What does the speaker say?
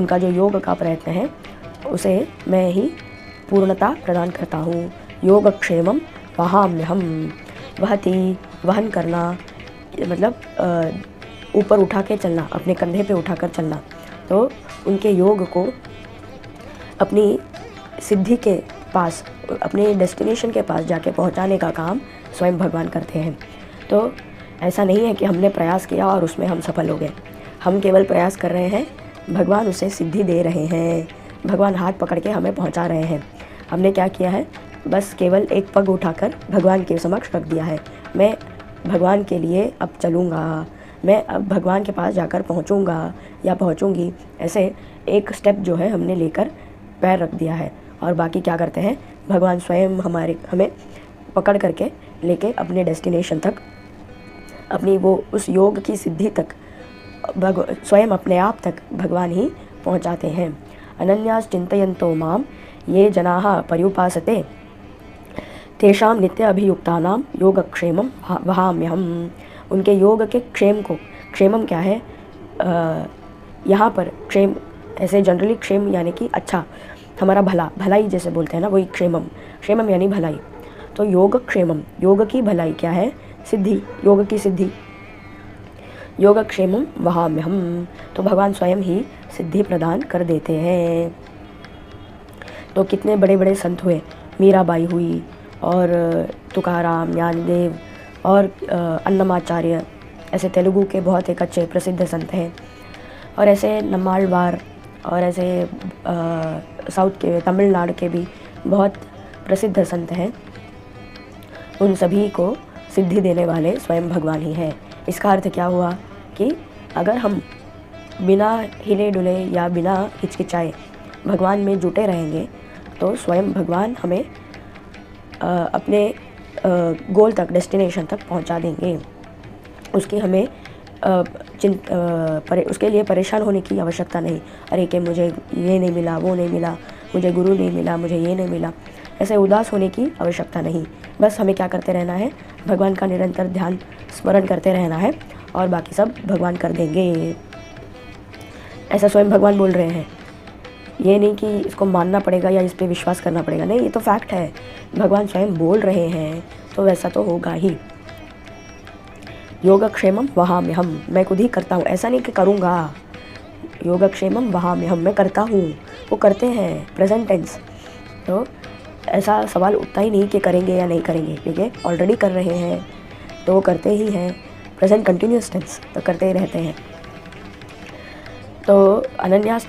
उनका जो योग का प्रयत्न है उसे मैं ही पूर्णता प्रदान करता हूँ। योगक्षेमम वहाम्यहम, वहति वहन करना मतलब ऊपर उठा के चलना, अपने कंधे पे उठाकर चलना। तो उनके योग को अपनी सिद्धि के पास, अपने डेस्टिनेशन के पास जाके पहुंचाने का काम स्वयं भगवान करते हैं। तो ऐसा नहीं है कि हमने प्रयास किया और उसमें हम सफल हो गए। हम केवल प्रयास कर रहे हैं, भगवान उसे सिद्धि दे रहे हैं, भगवान हाथ पकड़ के हमें पहुंचा रहे हैं। हमने क्या किया है, बस केवल एक पग उठाकर भगवान के समक्ष रख दिया है। मैं भगवान के लिए अब चलूँगा, मैं अब भगवान के पास जाकर पहुंचूँगा या पहुंचूँगी, ऐसे एक स्टेप जो है हमने लेकर पैर रख दिया है। और बाकी क्या करते हैं, भगवान स्वयं हमें पकड़ करके लेके अपने डेस्टिनेशन तक, अपनी वो उस योग की सिद्धि तक स्वयं अपने आप तक भगवान ही पहुंचाते हैं। अनन्यास चिंतयन्तो माम ये जनाः पर्युपासते तेषां नित्य अभियुक्तानां योगक्षेमं वहाम्यहम। उनके योग के क्षेम को, क्षेमम क्या है, यहाँ पर क्षेम ऐसे जनरली क्षेम यानी कि अच्छा, हमारा भला, भलाई जैसे बोलते हैं ना, वही क्षेमम। क्षेमम यानी भलाई। तो योगक्षेमम, योग की भलाई क्या है, सिद्धि, योग की सिद्धि। योगक्षेमम वहाम्यहम, तो भगवान स्वयं ही सिद्धि प्रदान कर देते हैं। तो कितने बड़े बड़े संत हुए, मीराबाई हुई और तुकाराम, ज्ञानदेव और अन्नमाचार्य, ऐसे तेलुगु के बहुत एक अच्छे प्रसिद्ध संत हैं। और ऐसे नम्माळवार और ऐसे साउथ के, तमिलनाडु के भी बहुत प्रसिद्ध संत हैं। उन सभी को सिद्धि देने वाले स्वयं भगवान ही हैं। इसका अर्थ क्या हुआ कि अगर हम बिना हिले डुले या बिना हिचकिचाए भगवान में जुटे रहेंगे तो स्वयं भगवान हमें अपने गोल तक, डेस्टिनेशन तक पहुंचा देंगे। उसकी हमें उसके लिए परेशान होने की आवश्यकता नहीं। अरे कि मुझे ये नहीं मिला, वो नहीं मिला, मुझे गुरु नहीं मिला, मुझे ये नहीं मिला, ऐसे उदास होने की आवश्यकता नहीं। बस हमें क्या करते रहना है, भगवान का निरंतर ध्यान स्मरण करते रहना है और बाकी सब भगवान कर देंगे। ऐसा स्वयं भगवान बोल रहे हैं। ये नहीं कि इसको मानना पड़ेगा या इस पे विश्वास करना पड़ेगा, नहीं, ये तो फैक्ट है। भगवान स्वयं बोल रहे हैं तो वैसा तो होगा ही। योगक्षेमम वहाम्यहम, मैं खुद ही करता हूँ, ऐसा नहीं कि करूँगा। योगक्षेमम वहाम्यहम, मैं करता हूँ, वो करते हैं, प्रेजेंट टेंस। तो ऐसा सवाल उठता ही नहीं कि करेंगे या नहीं करेंगे, क्योंकि ऑलरेडी कर रहे हैं तो वो करते ही हैं। प्रेजेंट कंटिन्यूस टेंस, तो करते ही रहते हैं। तो अनन्यास